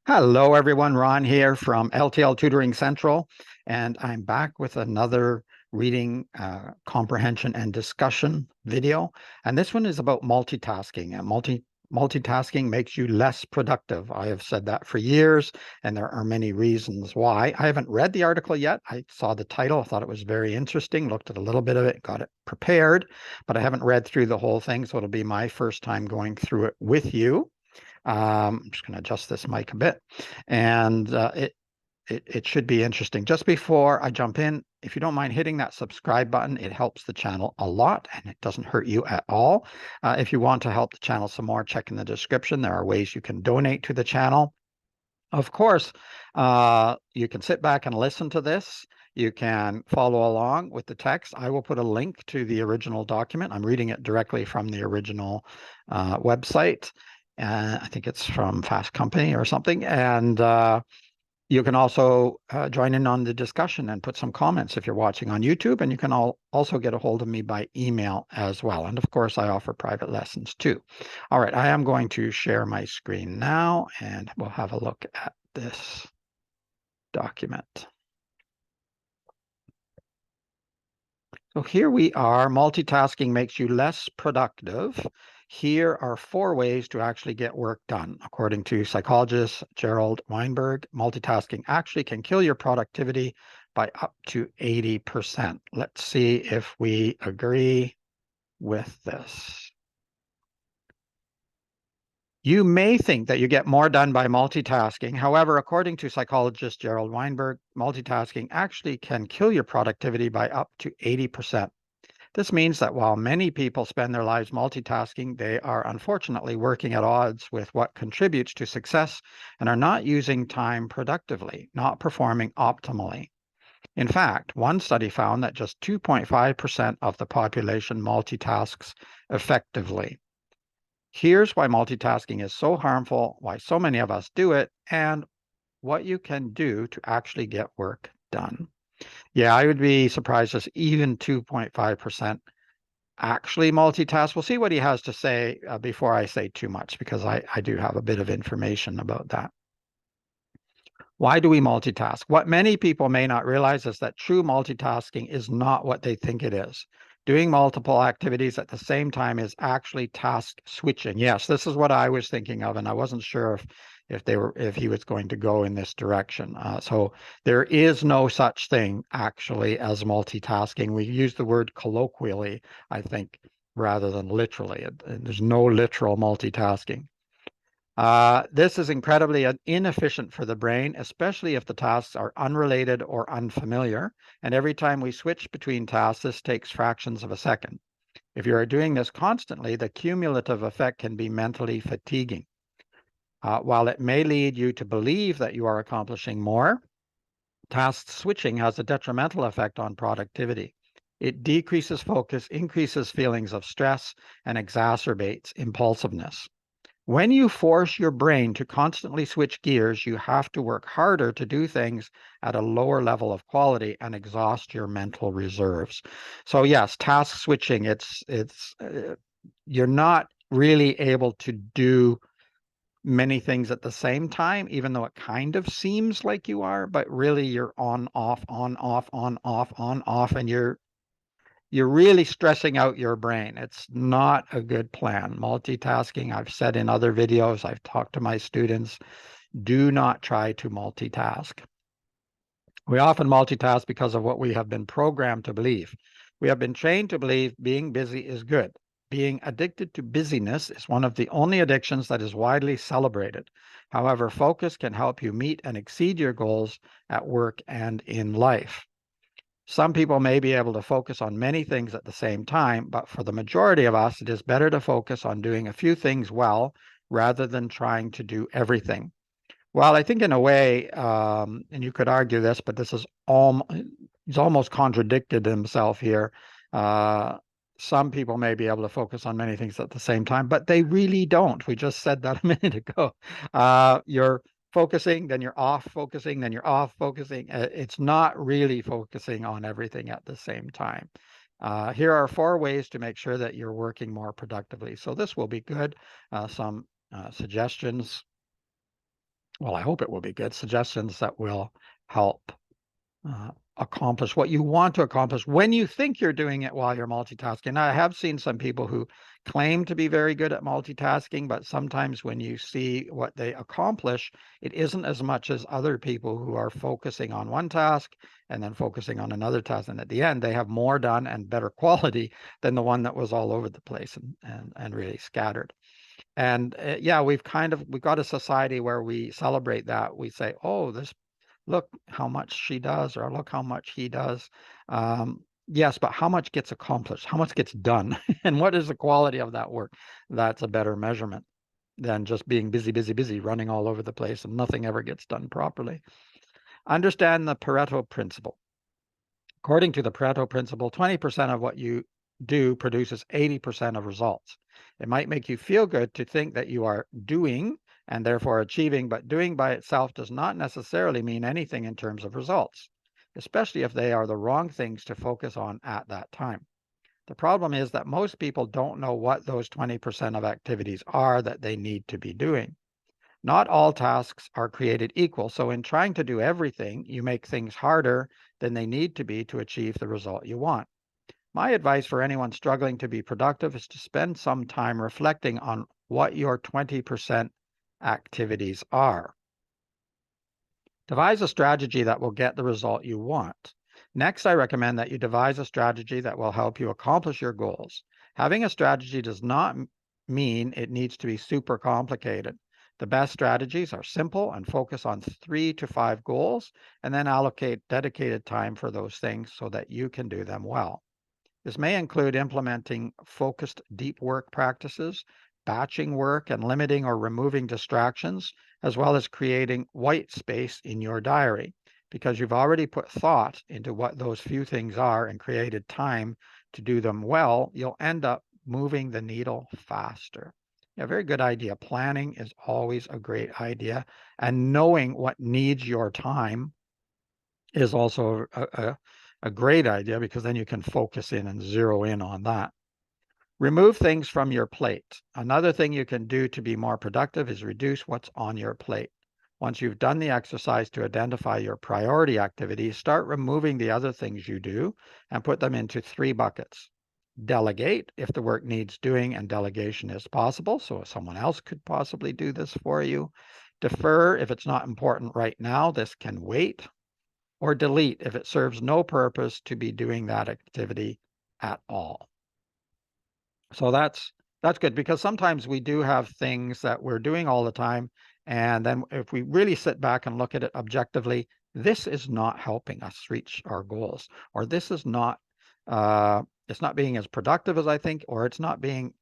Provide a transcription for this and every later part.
Hello, everyone. Ron here from L.T.L. Tutoring Central, and I'm back with another reading comprehension and discussion video. And this one is about multitasking. And multitasking makes you less productive. I have said that for years, and there are many reasons why. I haven't read the article yet. I saw the title. I thought it was very interesting, looked at a little bit of it, got it prepared, but I haven't read through the whole thing, so it'll be my first time going through it with you. I'm just going to adjust this mic a bit, and it should be interesting. Just before I jump in, if you don't mind hitting that subscribe button, it helps the channel a lot, and it doesn't hurt you at all. If you want to help the channel some more, check in the description. There are ways you can donate to the channel. Of course, you can sit back and listen to this. You can follow along with the text. I will put a link to the original document. I'm reading it directly from the original website. I think it's from Fast Company or something. And you can also join in on the discussion and put some comments if you're watching on YouTube. And you can also get a hold of me by email as well. And of course, I offer private lessons too. All right, I am going to share my screen now, and we'll have a look at this document. So here we are. Multitasking makes you less productive. Here are 4 ways to actually get work done. According to psychologist Gerald Weinberg, multitasking actually can kill your productivity by up to 80%. Let's see if we agree with this. You may think that you get more done by multitasking. However, according to psychologist Gerald Weinberg, multitasking actually can kill your productivity by up to 80%. This means that while many people spend their lives multitasking, they are unfortunately working at odds with what contributes to success and are not using time productively, not performing optimally. In fact, one study found that just 2.5% of the population multitasks effectively. Here's why multitasking is so harmful, why so many of us do it, and what you can do to actually get work done. Yeah, I would be surprised if even 2.5% actually multitask. We'll see what he has to say before I say too much, because I do have a bit of information about that. Why do we multitask? What many people may not realize is that true multitasking is not what they think it is. Doing multiple activities at the same time is actually task switching. Yes, this is what I was thinking of, and I wasn't sure if he was going to go in this direction. So there is no such thing actually as multitasking. We use the word colloquially, I think, rather than literally. There's no literal multitasking. This is incredibly inefficient for the brain, especially if the tasks are unrelated or unfamiliar. And every time we switch between tasks, this takes fractions of a second. If you are doing this constantly, the cumulative effect can be mentally fatiguing. While it may lead you to believe that you are accomplishing more, task switching has a detrimental effect on productivity. It decreases focus, increases feelings of stress, and exacerbates impulsiveness. When you force your brain to constantly switch gears, you have to work harder to do things at a lower level of quality and exhaust your mental reserves. So yes, task switching, you're not really able to do many things at the same time, even though it kind of seems like you are, but really you're on, off, on, off, on, off, on, off, and you're really stressing out your brain. It's not a good plan. Multitasking, I've said in other videos, I've talked to my students, do not try to multitask. We often multitask because of what we have been programmed to believe. We have been trained to believe being busy is good. Being addicted to busyness is one of the only addictions that is widely celebrated. However, focus can help you meet and exceed your goals at work and in life. Some people may be able to focus on many things at the same time, but for the majority of us, it is better to focus on doing a few things well rather than trying to do everything. Well, I think in a way, and you could argue this, but this is he's almost contradicted himself here. Some people may be able to focus on many things at the same time, but they really don't. We just said that a minute ago. You're focusing, then you're off focusing, then you're off focusing. It's not really focusing on everything at the same time. Here are 4 ways to make sure that you're working more productively. So this will be good. Some suggestions. well, I hope it will be good suggestions that will help accomplish what you want to accomplish when you think you're doing it while you're multitasking. Now, I have seen some people who claim to be very good at multitasking, but sometimes when you see what they accomplish, it isn't as much as other people who are focusing on one task and then focusing on another task. And at the end, they have more done and better quality than the one that was all over the place and really scattered. And yeah, we've got a society where we celebrate that. We say, oh, this look how much she does, or look how much he does. Yes, but how much gets accomplished? How much gets done? And what is the quality of that work? That's a better measurement than just being busy, busy, busy, running all over the place and nothing ever gets done properly. Understand the Pareto principle. According to the Pareto principle, 20% of what you do produces 80% of results. It might make you feel good to think that you are doing and therefore achieving, but doing by itself does not necessarily mean anything in terms of results, especially if they are the wrong things to focus on at that time. The problem is that most people don't know what those 20% of activities are that they need to be doing. Not all tasks are created equal, so in trying to do everything, you make things harder than they need to be to achieve the result you want. My advice for anyone struggling to be productive is to spend some time reflecting on what your 20% activities are. Devise a strategy that will get the result you want. Next, I recommend that you devise a strategy that will help you accomplish your goals. Having a strategy does not mean it needs to be super complicated. The best strategies are simple and focus on 3 to 5 goals, and then allocate dedicated time for those things so that you can do them well. This may include implementing focused deep work practices, batching work, and limiting or removing distractions, as well as creating white space in your diary. Because you've already put thought into what those few things are and created time to do them well, you'll end up moving the needle faster. Yeah, very good idea. Planning is always a great idea. And knowing what needs your time is also a great idea, because then you can focus in and zero in on that. Remove things from your plate. Another thing you can do to be more productive is reduce what's on your plate. Once you've done the exercise to identify your priority activities, start removing the other things you do and put them into 3 buckets. Delegate if the work needs doing and delegation is possible, so someone else could possibly do this for you. Defer if it's not important right now, this can wait. Or delete if it serves no purpose to be doing that activity at all. So that's good, because sometimes we do have things that we're doing all the time, and then if we really sit back and look at it objectively, this is not helping us reach our goals, or this is not it's not being as productive as I think, or it's not being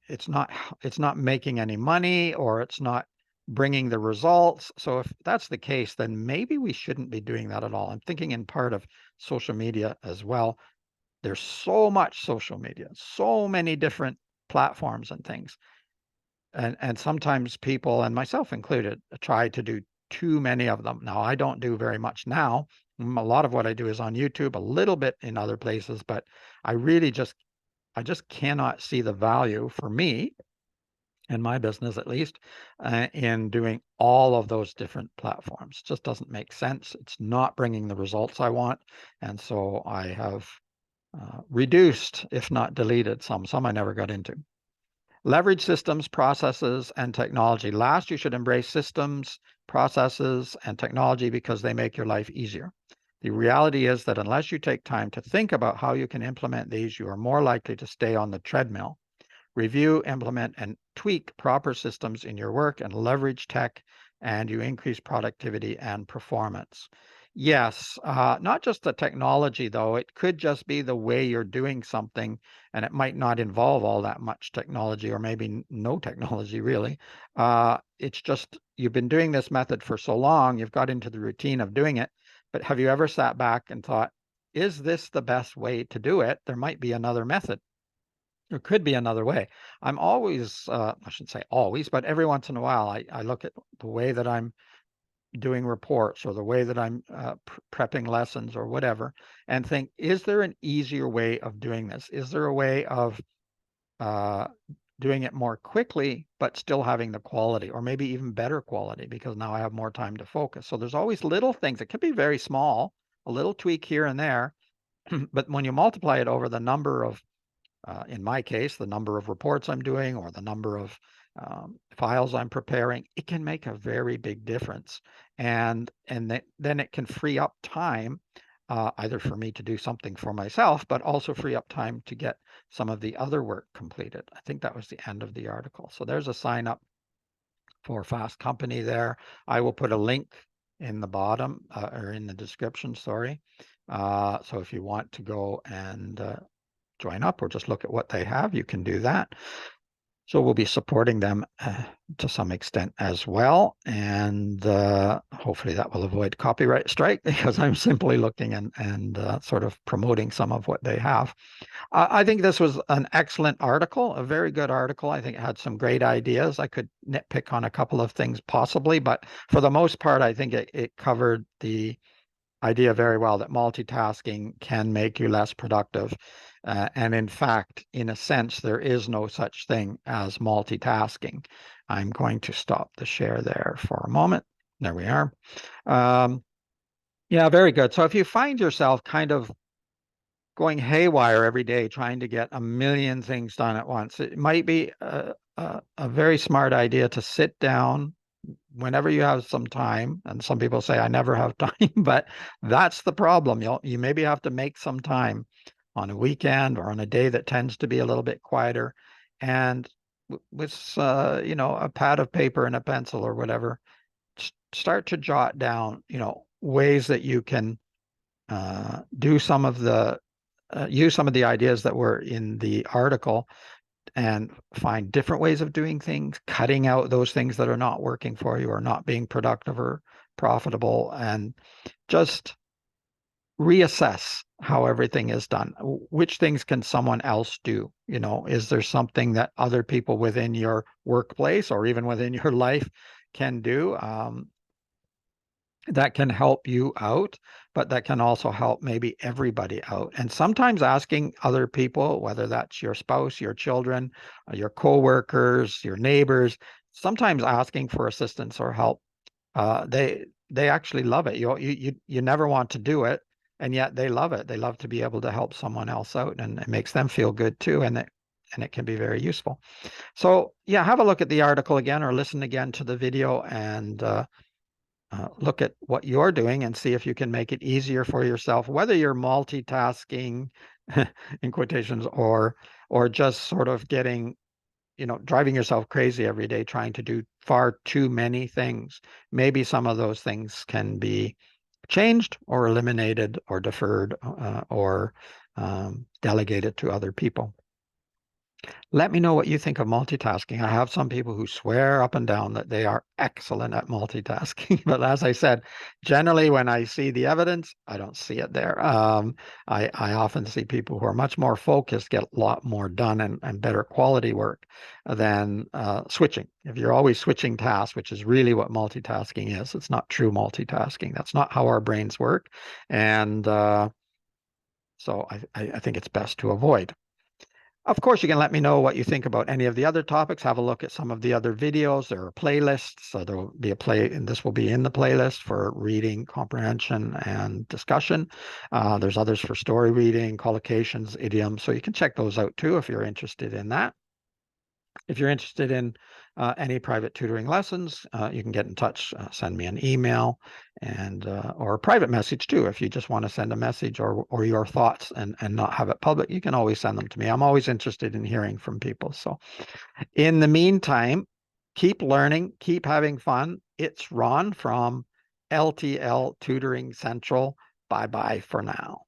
it's not making any money, or it's not bringing the results. So if that's the case, then maybe we shouldn't be doing that at all. I'm thinking in part of social media as well. There's so much social media, so many different platforms and things. And sometimes people, and myself included, try to do too many of them. Now, I don't do very much now. A lot of what I do is on YouTube, a little bit in other places, but I really I just cannot see the value for me, in my business at least, in doing all of those different platforms. It just doesn't make sense. It's not bringing the results I want. And so I have reduced, if not deleted some. Some I never got into. Leverage systems, processes, and technology. Last, you should embrace systems, processes, and technology because they make your life easier. The reality is that unless you take time to think about how you can implement these, you are more likely to stay on the treadmill. Review, implement, and tweak proper systems in your work and leverage tech, and you increase productivity and performance. Yes, not just the technology, though. It could just be the way you're doing something, and it might not involve all that much technology, or maybe no technology, really. It's just you've been doing this method for so long, you've got into the routine of doing it. But have you ever sat back and thought, is this the best way to do it? There might be another method. There could be another way. I'm always, I shouldn't say always, but every once in a while, I look at the way that I'm doing reports, or the way that I'm prepping lessons or whatever, and think, is there an easier way of doing this? Is there a way of doing it more quickly, but still having the quality, or maybe even better quality, because now I have more time to focus. So there's always little things. It can be very small, a little tweak here and there, but when you multiply it over the number of, in my case, the number of reports I'm doing or the number of files I'm preparing, it can make a very big difference. And then it can free up time, either for me to do something for myself, but also free up time to get some of the other work completed. I think that was the end of the article. So there's a sign up for Fast Company there. I will put a link in the bottom, or in the description, sorry. So if you want to go and join up or just look at what they have, you can do that. So we'll be supporting them to some extent as well. And hopefully that will avoid copyright strike, because I'm simply looking and sort of promoting some of what they have. I think this was an excellent article, a very good article. I think it had some great ideas. I could nitpick on a couple of things possibly, but for the most part, I think it covered the idea very well that multitasking can make you less productive. And in fact, in a sense, there is no such thing as multitasking. I'm going to stop the share there for a moment. There we are. Yeah, very good. So if you find yourself kind of going haywire every day, trying to get a million things done at once, it might be a very smart idea to sit down whenever you have some time. And some people say, I never have time, but that's the problem. You maybe have to make some time on a weekend or on a day that tends to be a little bit quieter. And with, a pad of paper and a pencil or whatever, start to jot down, ways that you can do some of the, use some of the ideas that were in the article, and find different ways of doing things, cutting out those things that are not working for you or not being productive or profitable, and just reassess how everything is done. Which things can someone else do? Is there something that other people within your workplace or even within your life can do? That can help you out, but that can also help maybe everybody out. And sometimes asking other people, whether that's your spouse, your children, your coworkers, your neighbors, sometimes asking for assistance or help, they actually love it. You never want to do it, and yet they love it. They love to be able to help someone else out, and it makes them feel good too, and it can be very useful. So yeah, have a look at the article again or listen again to the video, and look at what you're doing and see if you can make it easier for yourself, whether you're multitasking in quotations, or just sort of getting, driving yourself crazy every day trying to do far too many things. Maybe some of those things can be changed or eliminated or deferred, or delegated to other people. Let me know what you think of multitasking. I have some people who swear up and down that they are excellent at multitasking. But as I said, generally when I see the evidence, I don't see it there. I often see people who are much more focused get a lot more done, and better quality work than switching. If you're always switching tasks, which is really what multitasking is, it's not true multitasking. That's not how our brains work. And so I think it's best to avoid. Of course, you can let me know what you think about any of the other topics. Have a look at some of the other videos. There are playlists. So there will be and this will be in the playlist for reading, comprehension, and discussion. There's others for story reading, collocations, idioms. So you can check those out too if you're interested in that. If you're interested in any private tutoring lessons, you can get in touch, send me an email, and or a private message too. If you just want to send a message or your thoughts and not have it public, you can always send them to me. I'm always interested in hearing from people. So in the meantime, keep learning, keep having fun. It's Ron from L.T.L Tutoring Central. Bye-bye for now.